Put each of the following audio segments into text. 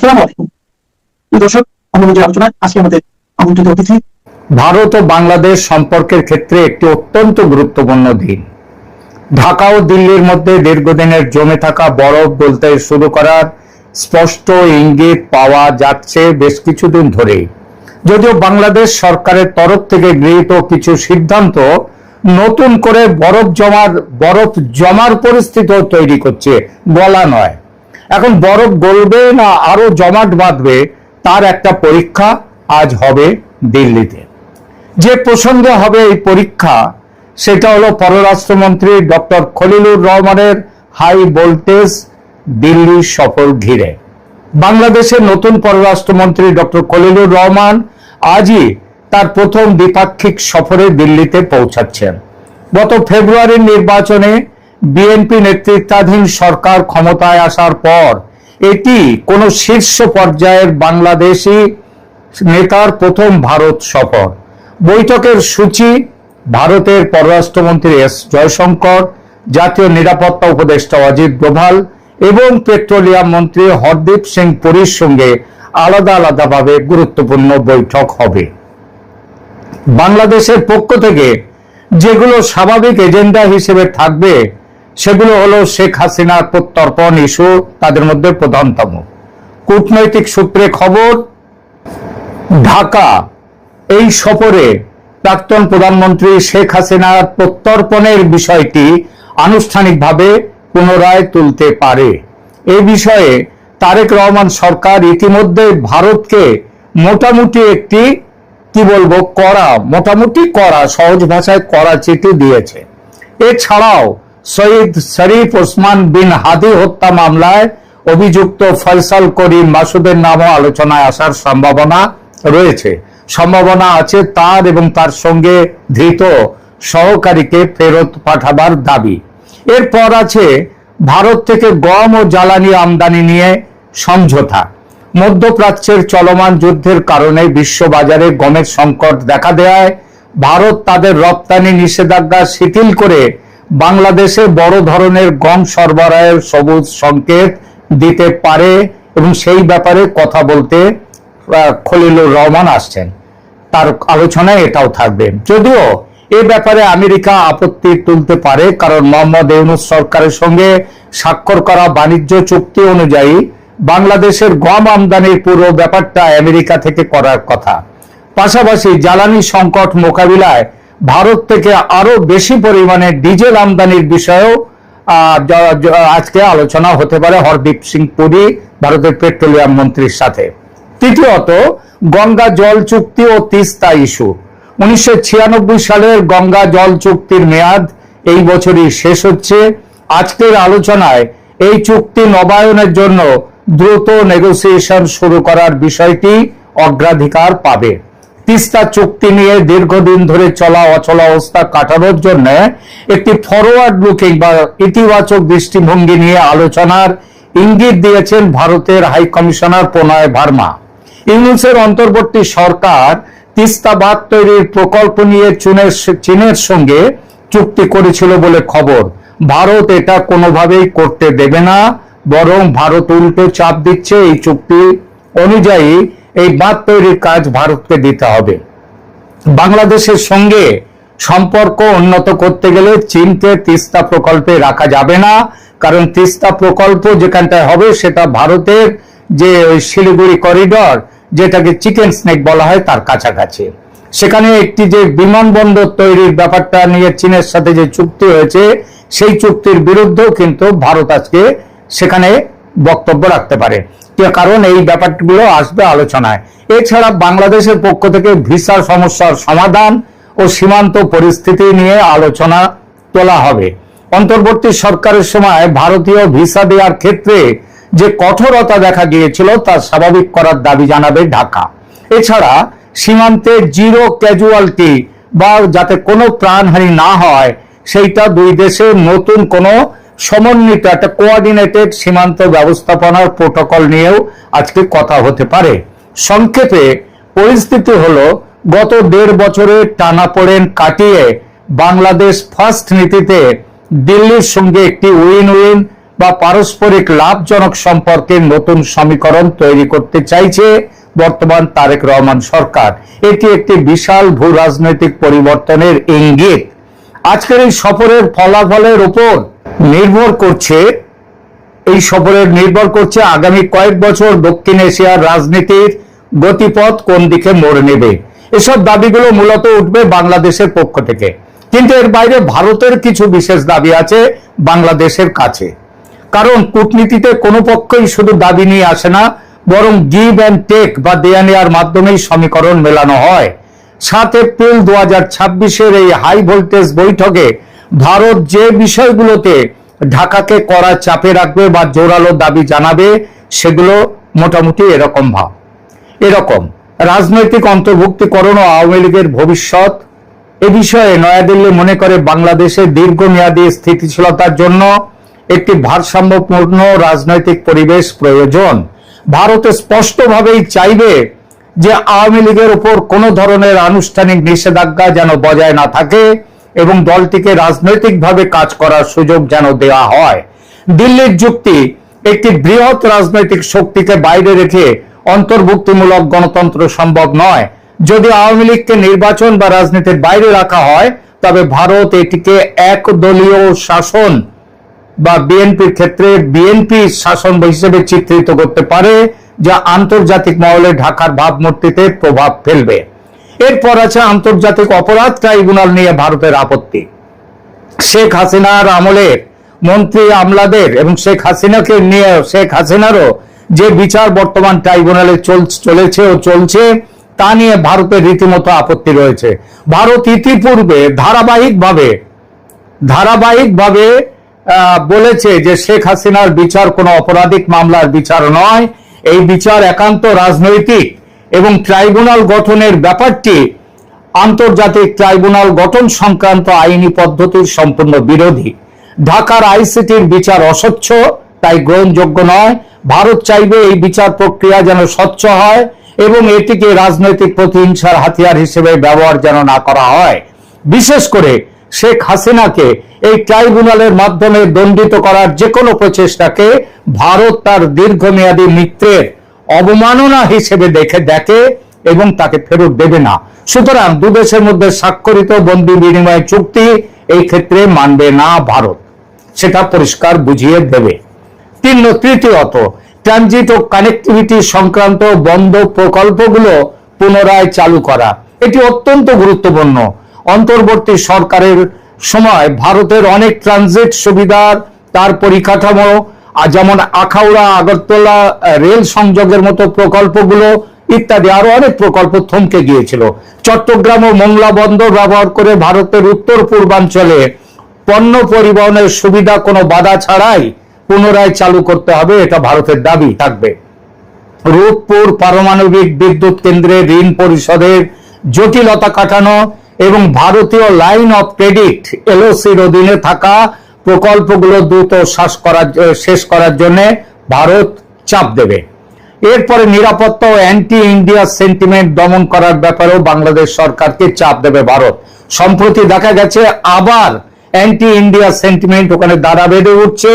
আসসালামু আলাইকুম দর্শক, আমরা যে আলোচনায় আজকে আমাদের আমন্ত্রিত অতিথি ভারত ও বাংলাদেশ সম্পর্কের ক্ষেত্রে একটি অত্যন্ত গুরুত্বপূর্ণ দিন। ঢাকা ও দিল্লির মধ্যে দীর্ঘদিনের জমে থাকা বরফ গলতে শুরু করার স্পষ্ট ইঙ্গিত পাওয়া যাচ্ছে বেশ কিছুদিন ধরেই। যদিও বাংলাদেশ সরকারের তরফ থেকে গৃহীত কিছু সিদ্ধান্ত নতুন করে বরফ জমার পরিস্থিতিও তৈরি করছে, বলা নয়। এখন বরফ গলবে না আরো জমাট বাঁধবে তার একটা পরীক্ষা আজ হবে দিল্লিতে। যে প্রসঙ্গে হবে এই পরীক্ষা সেটা হলো পররাষ্ট্রমন্ত্রী ডক্টর খলিলুর রহমানের হাই ভোল্টেজ দিল্লি সফর ঘিরে। বাংলাদেশের নতুন পররাষ্ট্রমন্ত্রী ডক্টর খলিলুর রহমান আজই তার প্রথম দ্বিপাক্ষিক সফরে দিল্লিতে পৌঁছাচ্ছেন। গত ফেব্রুয়ারির নির্বাচনে বিএনপি নেতৃত্বাধীন সরকার ক্ষমতায় আসার পর এটি কোন শীর্ষ পর্যায়ের বাংলাদেশি নেতার প্রথম ভারত সফর। বৈঠকের সূচি ভারতের পররাষ্ট্রমন্ত্রী এস জয়শঙ্কর, জাতীয় নিরাপত্তা উপদেষ্টা অজিত ডোভাল এবং পেট্রোলিয়াম মন্ত্রী হরদীপ সিং পুরীর সঙ্গে আলাদা আলাদাভাবে গুরুত্বপূর্ণ বৈঠক হবে। বাংলাদেশের পক্ষ থেকে যেগুলো স্বাভাবিক এজেন্ডা হিসেবে থাকবে সেগুলো হলো শেখ হাসিনার প্রত্যর্পণ ইস্যু, তাদের মধ্যে প্রধানতম। কূটনৈতিক সূত্রে খবর, ঢাকা এই সফরে প্রাক্তন প্রধানমন্ত্রী শেখ হাসিনার প্রত্যর্পণের বিষয়টি আনুষ্ঠানিকভাবে পুনরায় তুলতে পারে। এই বিষয়ে তারেক রহমান সরকার ইতিমধ্যে ভারতকে মোটামুটি একটি কড়া সহজ ভাষায় কড়া চিঠি দিয়েছে। এছাড়াও সৈয়দ শরীফ ওসমান বিন হাদি হত্যা মামলায় অভিযুক্ত ফয়সাল করিম মাসুদের নামও আলোচনায় আসার সম্ভাবনা আছে তার এবং তার সঙ্গে ধৃত সহকারীকে ফেরত পাঠাবার দাবি। এরপর আছে ভারত থেকে গম ও জ্বালানি আমদানি নিয়ে সমঝোতা। মধ্যপ্রাচ্যের চলমান যুদ্ধের কারণে বিশ্ববাজারে গমের সংকট দেখা দেয় ভারত তাদের রপ্তানি নিষেধাজ্ঞা শিথিল করে বাংলাদেশে বড় ধরনের গম সরবরাহের সবুজ সংকেত দিতে পারে এবং সেই ব্যাপারে কথা বলতে খলিলুর রহমান আসছেন। তার আলোচনায় এটাও থাকবে। যদিও এ ব্যাপারে আমেরিকা আপত্তি তুলতে পারে, কারণ মোহাম্মদ ইউনূস সরকারের সঙ্গে স্বাক্ষর করা বাণিজ্য চুক্তি অনুযায়ী বাংলাদেশের গম আমদানির পুরো ব্যাপারটা আমেরিকা থেকে করার কথা। পাশাপাশি জ্বালানি সংকট মোকাবিলায় ভারত থেকে আরো বেশি পরিমাণে ডিজেল আমদানির বিষয়েও আজকে আলোচনা হতে পারে হরদীপ সিং পুরী ভারতের পেট্রোলিয়াম মন্ত্রীর সাথে। তৃতীয়ত, গঙ্গা জল চুক্তি ও তিস্তা ইস্যু। 1996 সালের গঙ্গা জল চুক্তির মেয়াদ এই বছরই শেষ হচ্ছে। আজকের আলোচনায় এই চুক্তি নবায়নের জন্য দ্রুত নেগোসিয়েশন শুরু করার বিষয়টি অগ্রাধিকার পাবে। তিস্তা চুক্তি নিয়ে দীর্ঘদিন ধরে চলা অচল অবস্থা কাটানোর জন্য একটি ফরওয়ার্ড লুকিং বা ইতিবাচক দৃষ্টিভঙ্গি নিয়ে আলোচনার ইঙ্গিত দিয়েছেন ভারতের হাই কমিশনার প্রণয় ভার্মা। ইউনূসের অন্তর্বর্তী সরকার তিস্তা বাঁধ তৈরির প্রকল্প নিয়ে চীনের সঙ্গে চুক্তি করেছিল বলে খবর। ভারত এটা কোনোভাবেই করতে দেবে না, বরং ভারত উল্টো চাপ দিচ্ছে এই চুক্তি অনুযায়ী এই বাঁধ তৈরির কাজ ভারতকে দিতে হবে। বাংলাদেশের সঙ্গে সম্পর্ক উন্নত করতে গেলে চীনকে তিস্তা প্রকল্পে রাখা যাবে না, কারণ তিস্তা প্রকল্প যেখানটায় হবে সেটা ভারতের যে ওই শিলিগুড়ি করিডর, যেটাকে চিকেন স্নেক বলা হয়, তার কাছাকাছি। সেখানে একটি যে বিমানবন্দর তৈরির ব্যাপারটা নিয়ে চীনের সাথে যে চুক্তি হয়েছে সেই চুক্তির বিরুদ্ধেও কিন্তু ভারত আজকে সেখানে বক্তব্য রাখতে পারে, কারণ এই ব্যাপারগুলো আসবে আলোচনায়। এছাড়া বাংলাদেশের পক্ষ থেকে ভিসার সমস্যার সমাধান ও সীমান্ত পরিস্থিতি নিয়ে আলোচনা তোলা হবে। অন্তর্বর্তী সরকারের সময় ভারতীয় ভিসা দেওয়ার ক্ষেত্রে যে কঠোরতা দেখা গিয়েছিল তা স্বাভাবিক করার দাবি জানাবে ঢাকা। এছাড়া সীমান্তে জিরো ক্যাজুয়ালিটি বা যাতে কোনো প্রাণহানি না হয় সেইটা দুই দেশের নতুন কোনো সমন্বিত একটা কোঅর্ডিনেটেড সীমান্ত ব্যবস্থাপনার প্রোটোকল নিয়েও আজকে কথা হতে পারে। সংক্ষেপে পরিস্থিতি হলো, গত 1.5 বছরের টানাপোড়েন কাটিয়ে বাংলাদেশ ফার্স্ট নীতিতে দিল্লির সঙ্গে একটি উইন উইন বা পারস্পরিক লাভজনক সম্পর্কের নতুন সমীকরণ তৈরি করতে চাইছে বর্তমান তারেক রহমান সরকার। এটি একটি বিশাল ভূ রাজনৈতিক পরিবর্তনের ইঙ্গিত। আজকের এই সফরের ফলাফলের উপর নির্ভর করছে আগামী কয়েক বছর দক্ষিণ এশিয়ার রাজনীতির গতিপথ কোন দিকে মোড় নেবে। এসব দাবিগুলো মূলত উঠবে বাংলাদেশের পক্ষ থেকে, কিন্তু এর বাইরে ভারতের কিছু বিশেষ দাবি আছে বাংলাদেশের কাছে। কারণ কূটনীতিতে কোনো পক্ষই শুধু দাবি নিয়ে আসে না, বরং গিভ অ্যান্ড টেক বা দেয়া নেওয়ার মাধ্যমেই সমীকরণ মেলানো হয়। 7 এপ্রিল 2026-এর এই হাই ভোল্টেজ বৈঠকে ভারত যে বিষয়গুলোতে ঢাকাকে কড়া চাপে রাখবে বা জোরালো দাবি জানাবে সেগুলো মোটামুটি এরকম রাজনৈতিক অন্তর্ভুক্তিকরণ ও আওয়ামী লীগের ভবিষ্যৎ। এ বিষয়ে নয়াদিল্লি মনে করে বাংলাদেশের দীর্ঘমেয়াদী স্থিতিশীলতার জন্য একটি ভারসাম্যপূর্ণ রাজনৈতিক পরিবেশ প্রয়োজন। ভারত স্পষ্টভাবেই চাইবে যে আওয়ামী লীগের উপর কোনো ধরনের আনুষ্ঠানিক নিষেধাজ্ঞা যেন বজায় না থাকে এবং দলটিকে রাজনৈতিকভাবে কাজ করার সুযোগ যেন দেওয়া হয়। দিল্লির যুক্তি, একটি বৃহৎ রাজনৈতিক শক্তিকে বাইরে রেখে অন্তর্ভুক্তিমূলক গণতন্ত্র সম্ভব নয়। যদি আওয়ামী লীগকে নির্বাচন বা রাজনীতির বাইরে রাখা হয় তবে ভারত এটিকে একদলীয় শাসন বা বিএনপির ক্ষেত্রে বিএনপি শাসন হিসেবে চিত্রিত করতে পারে, যা আন্তর্জাতিক মহলে ঢাকার ভাবমূর্তিতে প্রভাব ফেলবে। এরপর আছে আন্তর্জাতিক অপরাধ ট্রাইব্যুনাল নিয়ে ভারতের আপত্তি। শেখ হাসিনার আমলের মন্ত্রী আমলাদের এবং শেখ হাসিনারও যে বিচার বর্তমান ট্রাইব্যুনালে চলছে তা নিয়ে ভারতের রীতিমতো আপত্তি রয়েছে। ভারত ইতিপূর্বে ধারাবাহিকভাবে বলেছে যে শেখ হাসিনার বিচার কোনো অপরাধিক মামলার বিচার নয়, এই বিচার একান্ত রাজনৈতিক এবং ট্রাইব্যুনাল গঠনের ব্যাপারটি আন্তর্জাতিক ট্রাইব্যুনাল গঠন সংক্রান্ত আইনি পদ্ধতির সম্পূর্ণ বিরোধী। ঢাকার আইসিটির বিচার অস্বচ্ছ, তাই গ্রহণযোগ্য নয়। ভারত চাইবে এই বিচার প্রক্রিয়া যেন স্বচ্ছ হয় এবং এটিকে রাজনৈতিক প্রতিহিংসার হাতিয়ার হিসেবে ব্যবহার যেন না করা হয়। বিশেষ করে শেখ হাসিনাকে এই ট্রাইব্যুনালের মাধ্যমে দণ্ডিত করার যে কোনো প্রচেষ্টাকে ভারত তার দীর্ঘমেয়াদী মিত্রের অবমাননা হিসেবে দেখে এবং তাকে ফেরত দেবে না। সুতরাং দুদেশের মধ্যে স্বাক্ষরিত বন্দি বিনিময় চুক্তি এই ক্ষেত্রে মানবে না ভারত, সেটা পরিষ্কার বুঝিয়ে দেবে। তৃতীয়ত, ট্রানজিট ও কানেক্টিভিটি সংক্রান্ত বন্ধ প্রকল্পগুলো পুনরায় চালু করা, এটি অত্যন্ত গুরুত্বপূর্ণ। অন্তর্বর্তী সরকারের সময় ভারতের অনেক ট্রানজিট সুবিধার তার পরিকাঠামো যেমন আখাউড়া আগরতলা রেল সংযোগের মতো প্রকল্পগুলো ইত্যাদি আরো অনেক প্রকল্প থমকে গিয়েছিল। চট্টগ্রাম ও মোংলা বন্দর ব্যবহার করে ভারতের উত্তর পূর্বাঞ্চলে পণ্য পরিবহনের সুবিধা কোনো বাধা ছাড়াই পুনরায় চালু করতে হবে, এটা ভারতের দাবি থাকবে। রূপপুর পারমাণবিক বিদ্যুৎ কেন্দ্রে ঋণ পরিশোধের জটিলতা কাটানো এবং ভারতীয় লাইন অফ ক্রেডিট এলওসির অধীনে থাকা প্রকল্পগুলো দ্রুত শেষ করার জন্য ভারত চাপ দেবে। এরপরে নিরাপত্তা ও অ্যান্টি ইন্ডিয়া সেন্টিমেন্ট দমন করার ব্যাপারেও বাংলাদেশ সরকারকে চাপ দেবে ভারত। সম্প্রতি দেখা গেছে আবার অ্যান্টি ইন্ডিয়া সেন্টিমেন্ট ওখানে দাঁড়া বেঁধে উঠছে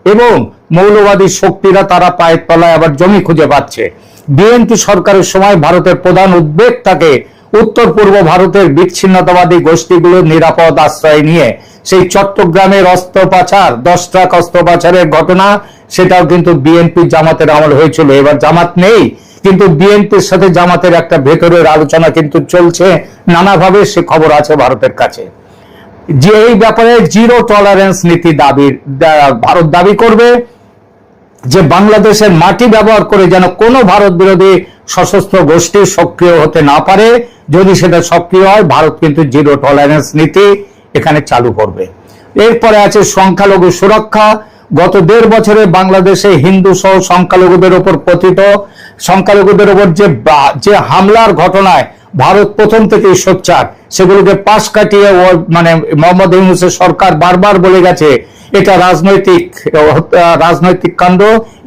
এবং মৌলবাদী শক্তিরা তারা পায়ের তলায় আবার জমি খুঁজে পাচ্ছে। বিএনপি সরকারের সময় ভারতের প্রধান উদ্বেগ থাকে উত্তর পূর্ব ভারতের বিচ্ছিন্নতাবাদী গোষ্ঠীগুলোর নিরাপদ আশ্রয় নিয়ে সেই চট্টগ্রামের অস্ত্র পাচার, 10 ট্রাক অস্ত্র পাচারের ঘটনা, সেটাও কিন্তু বিএনপি জামাতের আমল হয়েছিল। এবার জামাত নেই, কিন্তু বিএনপির সাথে জামাতের একটা ভেতরের আলোচনা কিন্তু চলছে নানাভাবে, সে খবর আছে ভারতের কাছে। যে এই ব্যাপারে জিরো টলারেন্স নীতি ভারত দাবি করবে যে বাংলাদেশের মাটি ব্যবহার করে যেন কোনো ভারত বিরোধী সশস্ত্র গোষ্ঠী সক্রিয় হতে না পারে। যদি সেটা সক্রিয় হয় ভারত কিন্তু জিরো টলারেন্স নীতি এখানে চালু করবে। এরপরে আছে সংখ্যালঘু সুরক্ষা। গত 1.5 বছরে বাংলাদেশে হিন্দু সহ সংখ্যালঘুদের উপর যে হামলার ঘটনায় ভারত প্রথম থেকেই সোচ্চার, সেগুলোকে পাশ কাটিয়ে মোহাম্মদ ইউনূসের সরকার বারবার বলে গেছে এটা রাজনৈতিক কাণ্ড,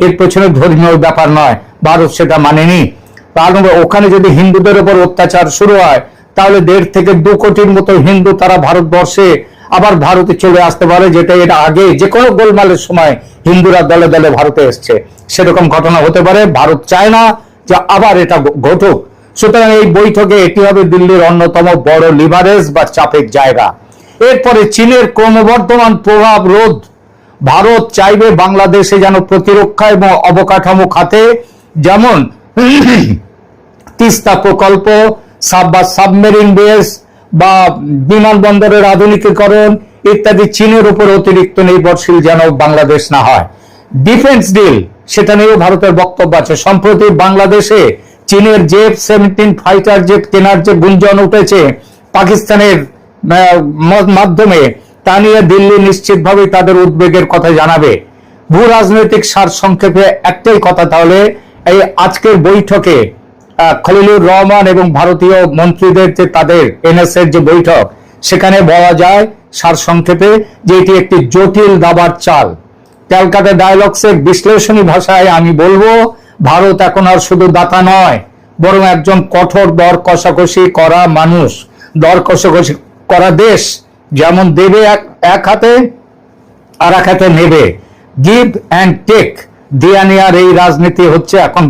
এর পেছনে ধর্মীয় ব্যাপার নয়। ভারত সেটা মানেনি। কারণ ওখানে যদি হিন্দুদের উপর অত্যাচার শুরু হয় তাহলে 1.5 থেকে 2 কোটির মতো হিন্দু তারা ভারতে চলে আসতে পারে, যেটা এর আগে যে কোনো গোলমালের সময় হিন্দুরা দলে দলে ভারতে এসছে, সেরকম ঘটনা হতে পারে। ভারত চায় না যে আবার এটা ঘটুক। সুতরাং এই বৈঠকে এটি হবে দিল্লির অন্যতম বড় লিভারেজ বা চাপের জায়গা। এরপরে চীনের ক্রমবর্ধমান প্রভাব রোধ। ভারত চাইবে বাংলাদেশে যেন প্রতিরক্ষা এবং অবকাঠামো খাতে, যেমন তিস্তা প্রকল্প বা সাবমেরিন বেস বা বিমানবন্দরের আধুনিকীকরণ ইত্যাদি চীনের উপর অতিরিক্ত নির্ভরশীল যেন বাংলাদেশ না হয়। ডিফেন্স ডিল, সেটা নিয়েও ভারতের বক্তব্য আছে। সম্প্রতি বাংলাদেশে চীনের F-17 ফাইটার জেট কেনার যে গুঞ্জন উঠেছে পাকিস্তানের মাধ্যমে, তা নিয়ে দিল্লি নিশ্চিতভাবেই তাদের উদ্বেগের কথা জানাবে। ভূ রাজনৈতিক সার সংক্ষেপে একটাই কথা, তাহলে এই আজকের বৈঠকে খলিলুর রহমান এবং ভারতীয় মন্ত্রীদের যে তাদের এনএসএর যে বৈঠক, সেখানে বলা যায় সার সংক্ষেপে যে এটি একটি জটিল দাবার চাল। ক্যালকাটা ডায়ালগসের বিশ্লেষণী ভাষায় আমি বলবো, ভারত এখন আর শুধু দাতা নয়, বরং একজন কঠোর দর কষাকষি করা মানুষ, দর কষাকষি করা দেশ। যেমন দেবে এক হাতে আর এক হাতে নেবে, গিভ অ্যান্ড টেক, দেয়া নেয়ার এই রাজনীতি হচ্ছে এখন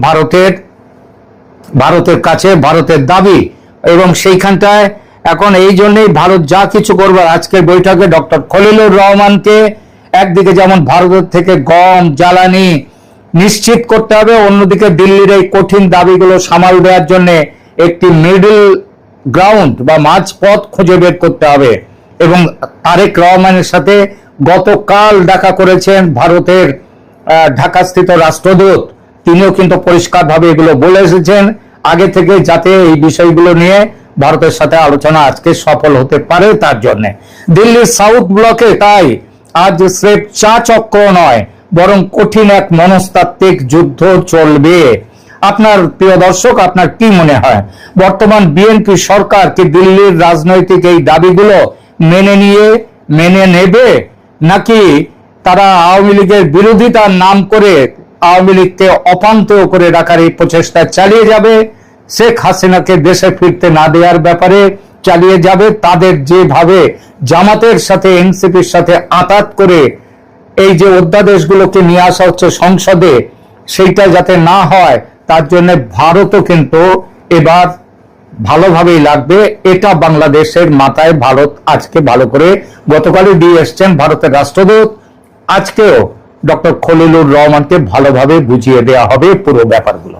ভারতের কাছে ভারতের দাবি। এবং সেইখানটায় এখন এই জন্যই ভারত যা কিছু করবে, আজকের বৈঠকে ডক্টর খলিলুর রহমানকে একদিকে যেমন ভারতের থেকে গম জ্বালানি নিশ্চিত করতে হবে, অন্যদিকে দিল্লির এই কঠিন দাবিগুলো সামাল দেওয়ার জন্য একটি মিডল গ্রাউন্ড বা মাঝপথ খুঁজে বের করতে হবে। এবং তারেক রহমানের সাথে গতকাল দেখা করেছেন ভারতের ঢাকাস্থিত রাষ্ট্রদূত, তিনিও কিন্তু পরিষ্কারভাবে এগুলো বলে এসেছেন আগে থেকে, যাতে এই বিষয়গুলো নিয়ে ভারতের সাথে আলোচনা আজকে সফল হতে পারে তার জন্য। দিল্লির সাউথ ব্লকে তাই আজ স্রেফ চা চক্র নয়, বরং কঠিন এক মনস্তাত্ত্বিক যুদ্ধ চলবে। আপনার প্রিয় দর্শক, আপনার কি মনে হয়, বর্তমান বিএনপি সরকার কি দিল্লির রাজনৈতিক এই দাবিগুলো মেনে নেবে, নাকি তারা আওয়ামী লীগের বিরোধিতার নাম করে আওয়ামী লীগকে অপান্তেয় করে রাখার এই প্রচেষ্টা চালিয়ে যাবে, শেখ হাসিনাকে দেশে ফিরতে না দেওয়ার ব্যাপারে চালিয়ে যাবে, তাদের যেভাবে জামাতের সাথে এনসিপির সাথে আঁতাত করে এই যে অধ্যাদেশগুলোকে নিয়ে আসা হচ্ছে সংসদে, সেইটা যাতে না হয় তার জন্য ভারতও কিন্তু এবার ভালোভাবেই লাগবে। এটা বাংলাদেশের মাথায় ভারত আজকে ভালো করে গতকালই দিয়ে এসছেন ভারতের রাষ্ট্রদূত, আজকেও ডক্টর খলিলুর রহমানকে ভালোভাবে বুঝিয়ে দেওয়া হবে পুরো ব্যাপারগুলো।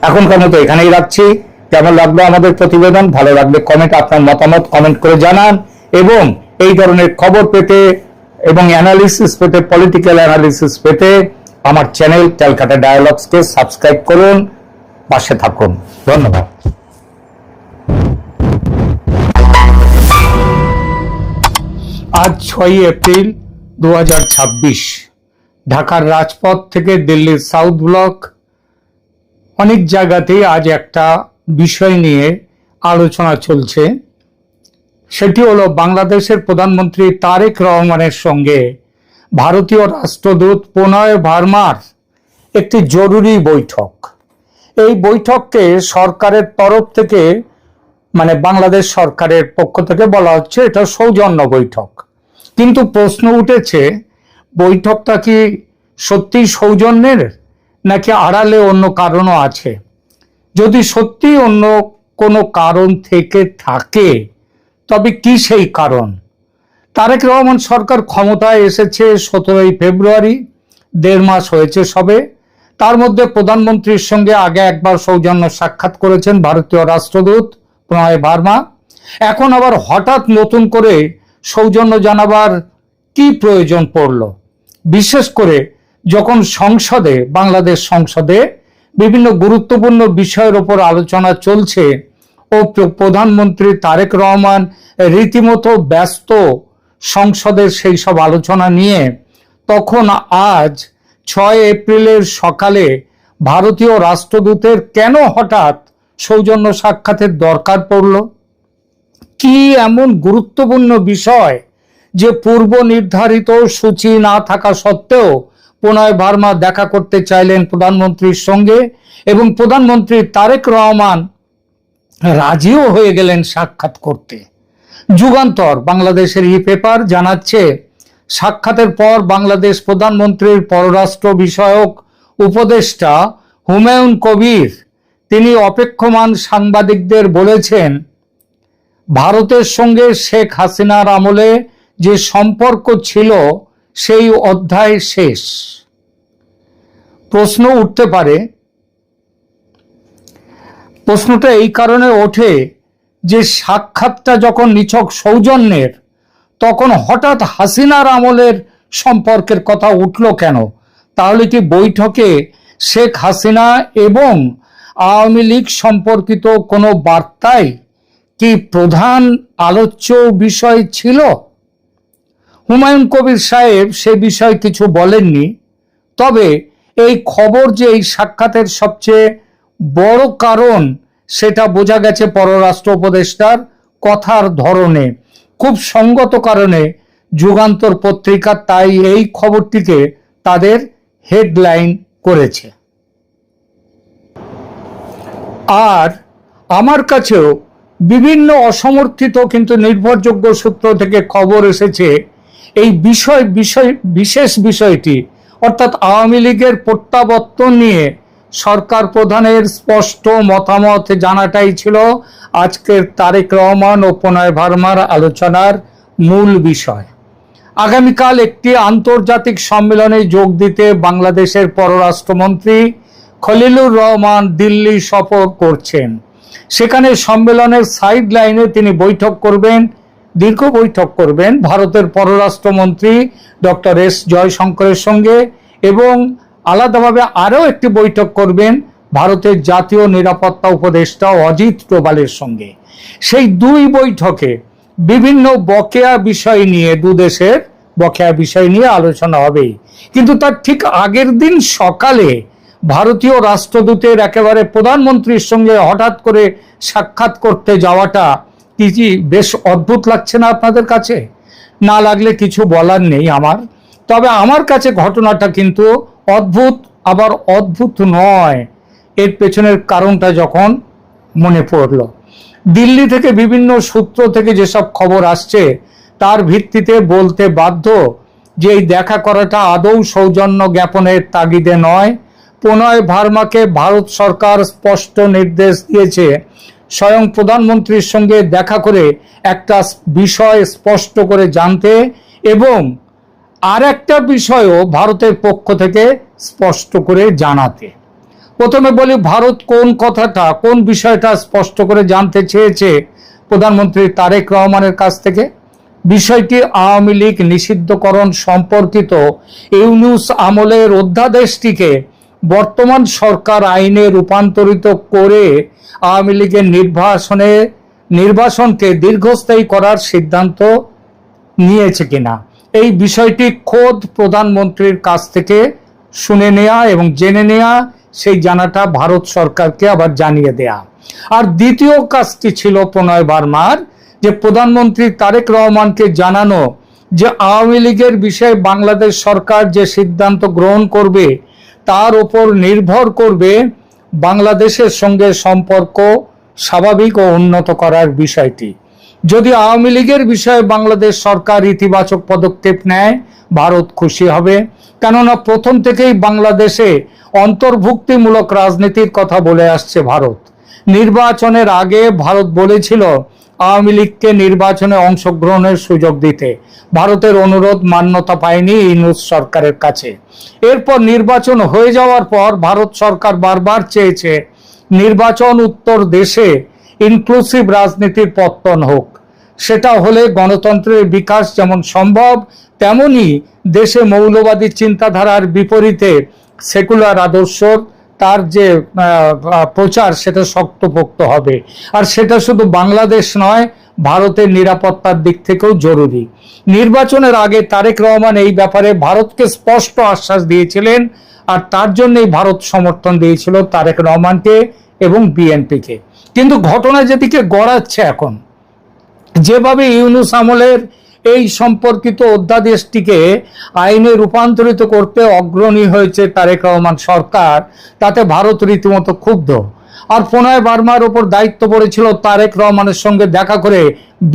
এখনকার মতো এখানেই রাখছি। কেমন লাগলো আমাদের প্রতিবেদন? ভালো লাগলে আপনার মতামত কমেন্ট করে জানান, এবং এই ধরনের খবর পেতে এবং অ্যানালিসিস পেতে, পলিটিক্যাল অ্যানালিসিস পেতে আমার চ্যানেল ক্যালকাটা ডায়ালগসকে সাবস্ক্রাইব করুন, পাশে থাকুন। ধন্যবাদ। আজ 6 এপ্রিল 2026, ঢাকার রাজপথ থেকে দিল্লির সাউথ ব্লক অনেক জায়গাতেই আজ একটা বিষয় নিয়ে আলোচনা চলছে। সেটি হলো বাংলাদেশের প্রধানমন্ত্রী তারেক রহমানের সঙ্গে ভারতীয় রাষ্ট্রদূত প্রণয় ভার্মার একটি জরুরি বৈঠক। এই বৈঠককে সরকারের তরফ থেকে, মানে বাংলাদেশ সরকারের পক্ষ থেকে বলা হচ্ছে এটা সৌজন্য বৈঠক, কিন্তু প্রশ্ন উঠেছে বৈঠকটা কি সত্যি সৌজন্যের, নাকি আড়ালে অন্য কারণও আছে? যদি সত্যি অন্য কোনো কারণ থেকে থাকে, তবে কি সেই কারণ? তারেক রহমান সরকার ক্ষমতায় এসেছে 17 ফেব্রুয়ারি, 1.5 মাস হয়েছে সবে। তার মধ্যে প্রধানমন্ত্রীর সঙ্গে আগে একবার সৌজন্য সাক্ষাৎ করেছেন ভারতীয় রাষ্ট্রদূত প্রণয় ভার্মা। এখন আবার হঠাৎ নতুন করে সৌজন্য জানাবার কি প্রয়োজন পড়ল? বিশেষ করে যখন সংসদে, বাংলাদেশ সংসদে বিভিন্ন গুরুত্বপূর্ণ বিষয়ের উপর আলোচনা চলছে ও প্রধানমন্ত্রী তারেক রহমান রীতিমতো ব্যস্ত সংসদের সেই সব আলোচনা নিয়ে, তখন আজ 6 এপ্রিলের সকালে ভারতীয় রাষ্ট্রদূতের কেন হঠাৎ সৌজন্য সাক্ষাতের দরকার পড়ল? কি এমন গুরুত্বপূর্ণ বিষয় যে পূর্ব নির্ধারিত সূচি না থাকা সত্ত্বেও প্রণয় ভার্মা দেখা করতে চাইলেন প্রধানমন্ত্রীর সঙ্গে, এবং প্রধানমন্ত্রী তারেক রহমান রাজিও হয়ে গেলেন সাক্ষাৎ করতে? যুগান্তর বাংলাদেশের পেপার জানাচ্ছে সাক্ষাতের পর বাংলাদেশ প্রধানমন্ত্রীর পররাষ্ট্র বিষয়ক উপদেষ্টা হুমায়ুন কবির তিনি অপেক্ষমান সাংবাদিকদের বলেছেন, ভারতের সঙ্গে শেখ হাসিনার আমলে যে সম্পর্ক ছিল সেই অধ্যায় শেষ। প্রশ্ন উঠতে পারে, প্রশ্নটা এই কারণে ওঠে যে সাক্ষাৎটা যখন নিছক সৌজন্যের, তখন হঠাৎ হাসিনার আমলের সম্পর্কের কথা উঠল কেন? তাহলে কি বৈঠকে শেখ হাসিনা এবং আওয়ামী লীগ সম্পর্কিত কোনো বার্তাই কি প্রধান আলোচ্য বিষয় ছিল? হুমায়ুন কবির সাহেব সে বিষয়ে কিছু বলেননি। তবে এই খবর যে এই সাক্ষাতের সবচেয়ে বড় কারণ সেটা বোঝা গেছে পররাষ্ট্র উপদেষ্টার কথার ধরনে। খুব সঙ্গত কারণে যুগান্তর পত্রিকা তাই এই খবরটিকে তাদের হেডলাইন করেছে। আর আমার কাছেও বিভিন্ন অসমর্থিত কিন্তু নির্ভরযোগ্য সূত্র থেকে খবর এসেছে এই বিশেষ বিষয়টি, অর্থাৎ আওয়ামী লীগের প্রত্যাবর্তন নিয়ে সরকার প্রধানের স্পষ্ট মতামত জানাটাই ছিল আজকের তারেক রহমান ও প্রণয় ভার্মার আলোচনার মূল বিষয়। আগামীকাল একটি আন্তর্জাতিক সম্মেলনে যোগ দিতে বাংলাদেশের পররাষ্ট্রমন্ত্রী খলিলুর রহমান দিল্লি সফর করছেন। সেখানে সম্মেলনের সাইড লাইনে তিনি দীর্ঘ বৈঠক করবেন ভারতের পররাষ্ট্রমন্ত্রী ডক্টর এস জয়শঙ্করের সঙ্গে, এবং আলাদাভাবে আরও একটি বৈঠক করবেন ভারতের জাতীয় নিরাপত্তা উপদেষ্টা অজিত ডোভালের সঙ্গে। সেই দুই বৈঠকে বিভিন্ন বকেয়া বিষয় নিয়ে, দুদেশের বকেয়া বিষয় নিয়ে আলোচনা হবে। কিন্তু তার ঠিক আগের দিন সকালে ভারতীয় রাষ্ট্রদূতের একেবারে প্রধানমন্ত্রীর সঙ্গে হঠাৎ করে সাক্ষাৎ করতে যাওয়াটা কি বেশ অদ্ভুত লাগছে না আপনাদের কাছে? না লাগলে কিছু বলার নেই আমার। তবে আমার কাছে ঘটনাটা কিন্তু অদ্ভুত, আবার অদ্ভুত নয়। এর পেছনের কারণটা যখন মনে পড়ল, দিল্লি থেকে বিভিন্ন সূত্র থেকে যেসব খবর আসছে তার ভিত্তিতে বলতে বাধ্য যে এই দেখা করাটা আদৌ সৌজন্য জ্ঞাপনের তাগিদে নয়। প্রণয় ভার্মাকে ভারত সরকার স্পষ্ট নির্দেশ দিয়েছে স্বয়ং প্রধানমন্ত্রীর সঙ্গে দেখা করে একটা বিষয় স্পষ্ট করে জানতে, এবং আর একটা বিষয়ও ভারতের পক্ষ থেকে স্পষ্ট করে জানাতে। প্রথমে বলি, ভারত কোন বিষয়টা স্পষ্ট করে জানতে চেয়েছে প্রধানমন্ত্রী তারেক রহমানের কাছ থেকে? বিষয়টি আওয়ামী লীগ নিষিদ্ধকরণ সম্পর্কিত ইউনূস আমলের অধ্যাদেশটিকে বর্তমান সরকার আইনে রূপান্তরিত করে আওয়ামী লীগের নির্বাসনকে দীর্ঘস্থায়ী করার সিদ্ধান্ত নিয়েছে কিনা, এই বিষয়টি খোদ প্রধানমন্ত্রীর কাছ থেকে শুনে নেওয়া এবং জেনে নেওয়া, সেই জানাটা ভারত সরকারকে আবার জানিয়ে দেয়া। আর দ্বিতীয় কাজটি ছিল প্রণয় ভার্মার, যে প্রধানমন্ত্রী তারেক রহমানকে জানানো যে আওয়ামী লীগের বিষয়ে বাংলাদেশ সরকার যে সিদ্ধান্ত গ্রহণ করবে তার উপর নির্ভর করবে বাংলাদেশের সঙ্গে সম্পর্ক স্বাভাবিক ও উন্নত করার বিষয়টি। যদি আওয়ামী লীগের বিষয়ে বাংলাদেশ সরকার ইতিবাচক পদক্ষেপ নেয় ভারত খুশি হবে, কেননা প্রথম থেকেই বাংলাদেশে অন্তর্ভুক্তিমূলক রাজনীতির কথা বলে আসছে ভারত। নির্বাচনের আগে ভারত বলেছিল আওয়ামী লীগকে নির্বাচনে অংশগ্রহণের সুযোগ দিতে। ভারতের অনুরোধ মান্যতা পায়নি ইউনূস সরকারের কাছে। এরপর নির্বাচন হয়ে যাওয়ার পর ভারত সরকার বারবার চেয়েছে নির্বাচন উত্তর দেশে ইনক্লুসিভ রাজনীতির পত্তন হোক। সেটা হলে গণতন্ত্রের বিকাশ যেমন সম্ভব, তেমনি দেশে মৌলবাদী চিন্তাধারার বিপরীতে সেকুলার আদর্শ তার যে প্রচার সেটা শক্তপোক্ত হবে। আর সেটা শুধু বাংলাদেশ নয়, ভারতের নিরাপত্তার দিক থেকেও জরুরি। নির্বাচনের আগে তারেক রহমান এই ব্যাপারে ভারতকে স্পষ্ট আশ্বাস দিয়েছিলেন, আর তার জন্যই ভারত সমর্থন দিয়েছিল তারেক রহমানকে এবং বিএনপিকে। কিন্তু ঘটনা যেদিকে গড়াচ্ছে এখন, যেভাবে ইউনূস আমলের এই সম্পর্কিত অধ্যাদেশটিকে আইনে রূপান্তরিত করতে অগ্রণী হয়েছে তারেক রহমান সরকার, তাতে ভারত রীতিমতো ক্ষুব্ধ। আর প্রণয় ভার্মার ওপর দায়িত্ব পড়েছিল তারেক রহমানের সঙ্গে দেখা করে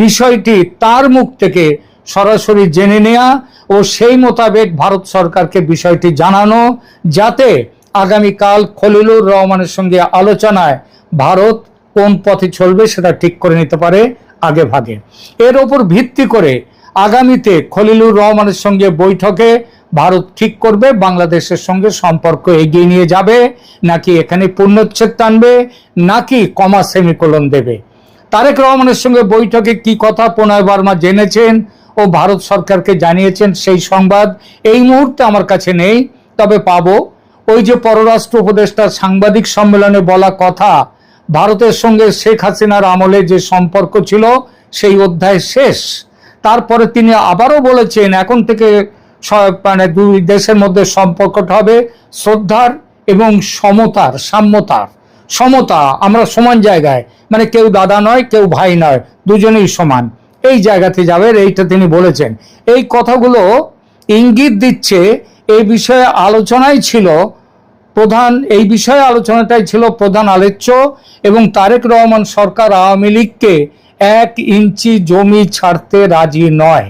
বিষয়টি তার মুখ থেকে সরাসরি জেনে নেওয়া ও সেই মোতাবেক ভারত সরকারকে বিষয়টি জানানো, যাতে আগামীকাল খলিলুর রহমানের সঙ্গে আলোচনায় ভারত কোন পথে চলবে সেটা ঠিক করে নিতে পারে আগে ভাগে। এর ওপর ভিত্তি করে আগামীতে খলিলুর রহমানের সঙ্গে বৈঠকে ভারত ঠিক করবে বাংলাদেশের সঙ্গে সম্পর্ক এগিয়ে নিয়ে যাবে, নাকি এখানে পূর্ণচ্ছেদ টানবে, নাকি কমা সেমিকোলন দেবে। তারেক রহমানের সঙ্গে বৈঠকে কি কথা প্রণয় বর্মা জেনেছেন ও ভারত সরকারকে জানিয়েছেন সেই সংবাদ এই মুহূর্তে আমার কাছে নেই, তবে পাবো। ওই যে পররাষ্ট্র উপদেষ্টার সাংবাদিক সম্মেলনে বলা কথা, ভারতের সঙ্গে শেখ হাসিনার আমলে যে সম্পর্ক ছিল সেই অধ্যায় শেষ। তারপরে তিনি আবারও বলেছেন এখন থেকে মানে দুই দেশের মধ্যে সম্পর্কটা হবে শ্রদ্ধার এবং সমতার, সাম্যতার। সমতা, আমরা সমান জায়গায়, মানে কেউ দাদা নয় কেউ ভাই নয়, দুজনেই সমান, এই জায়গাতে যাবে, এইটা তিনি বলেছেন। এই কথাগুলো ইঙ্গিত দিচ্ছে এই বিষয়ে আলোচনাই ছিল প্রধান, এই বিষয়ে আলোচনাটাই ছিল প্রধান আলোচ্য, এবং তারেক রহমান সরকার আওয়ামী লীগকে 1 ইঞ্চি জমি ছাড়তে রাজি নয়।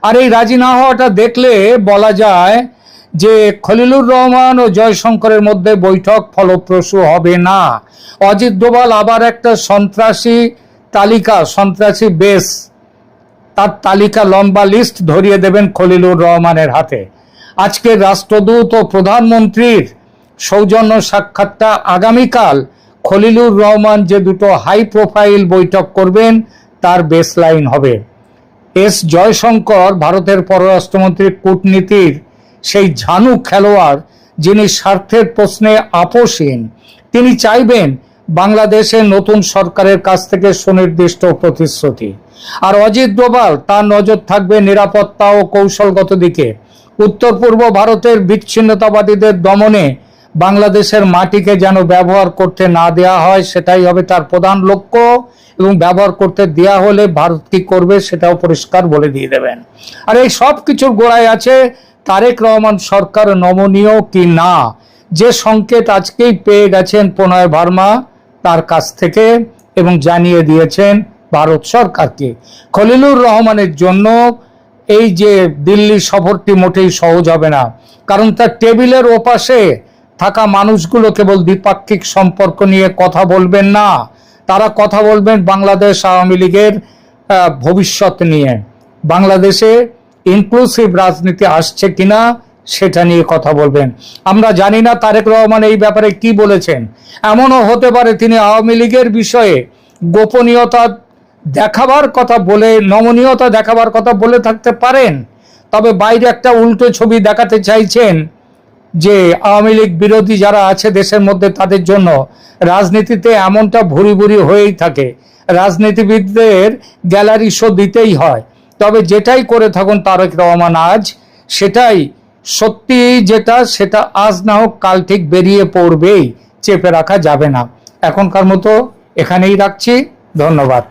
আর এই রাজি না হওয়াটা দেখলে বলা যায় যে খলিলুর রহমান ও জয়শঙ্করের মধ্যে বৈঠক ফলপ্রসূ হবে না। অজিত ডোভাল আবার একটা সন্ত্রাসী তালিকা, সন্ত্রাসী বেস, তার তালিকা লম্বা লিস্ট ধরিয়ে দেবেন খলিলুর রহমানের হাতে। আজকের রাষ্ট্রদূত ও প্রধানমন্ত্রীর সৌজন্য সাক্ষাৎটা আগামীকাল খলিলুর রহমান যে দুটো হাই প্রোফাইল বৈঠক করবেন তার বেসলাইন হবে। এস জয়শঙ্কর ভারতের পররাষ্ট্রমন্ত্রীর কূটনীতির সেই ঝানু খেলোয়াড়, যিনি স্বার্থের প্রশ্নে আপোষহীন। তিনি চাইবেন বাংলাদেশের নতুন সরকারের কাছ থেকে সুনির্দিষ্ট প্রতিশ্রুতি। আর অজিত ডোভাল, তার নজর থাকবে নিরাপত্তা ও কৌশলগত দিকে। উত্তর পূর্ব ভারতের বিচ্ছিন্নতাবাদীদের দমনে বাংলাদেশের মাটিকে যেন ব্যবহার করতে না দেয়া হয়, সেটাই হবে তার প্রধান লক্ষ্য, এবং ব্যবহার করতে দেয়া হলে ভারত কি করবে সেটাও পরিষ্কার বলে দিয়ে দেবেন। আর এই সব কিছুর গোড়ায় আছে তারেক রহমান সরকার নমনীয় কি না, যে সংকেত আজকেই পেয়ে গেছেন প্রণয় বর্মা তার কাছ থেকে, এবং জানিয়ে দিয়েছেন ভারত সরকারকে। খলিলুর রহমানের জন্য এই যে দিল্লি সফরটি মোটেই সহজ হবে না, কারণ তার টেবিলের ওপাশে থাকা মানুষগুলো কেবল দ্বিপাক্ষিক সম্পর্ক নিয়ে কথা বলবেন না, তারা কথা বলবেন বাংলাদেশ আওয়ামী লীগের ভবিষ্যৎ নিয়ে। বাংলাদেশে ইনক্লুসিভ রাজনীতি আসছে কিনা সেটা নিয়ে কথা বলবেন। আমরা জানি না তারেক রহমান এই ব্যাপারে কি বলেছেন, এমনও হতে পারে তিনি আওয়ামী লীগের বিষয়ে গোপনীয়তা দেখাবার কথা বলে, নমনীয়তা দেখাবার কথা বলে থাকতে পারেন, তবে বাইরে একটা উল্টো ছবি দেখাতে চাইছেন যে আওয়ামী লীগ বিরোধী যারা আছে দেশের মধ্যে তাদের জন্য রাজনীতিতে এমনটা ভুরি ভুরি হয়েই থাকে, রাজনীতিবিদদের গ্যালারি শো দিতেই হয়। তবে যেটাই করে থাকুন তারেক রহমান আজ, সেটাই সত্যি, যেটা সেটা আজ না হোক কাল ঠিক বেরিয়ে পড়বেই, চেপে রাখা যাবে না। এখনকার মতো এখানেই রাখছি, ধন্যবাদ।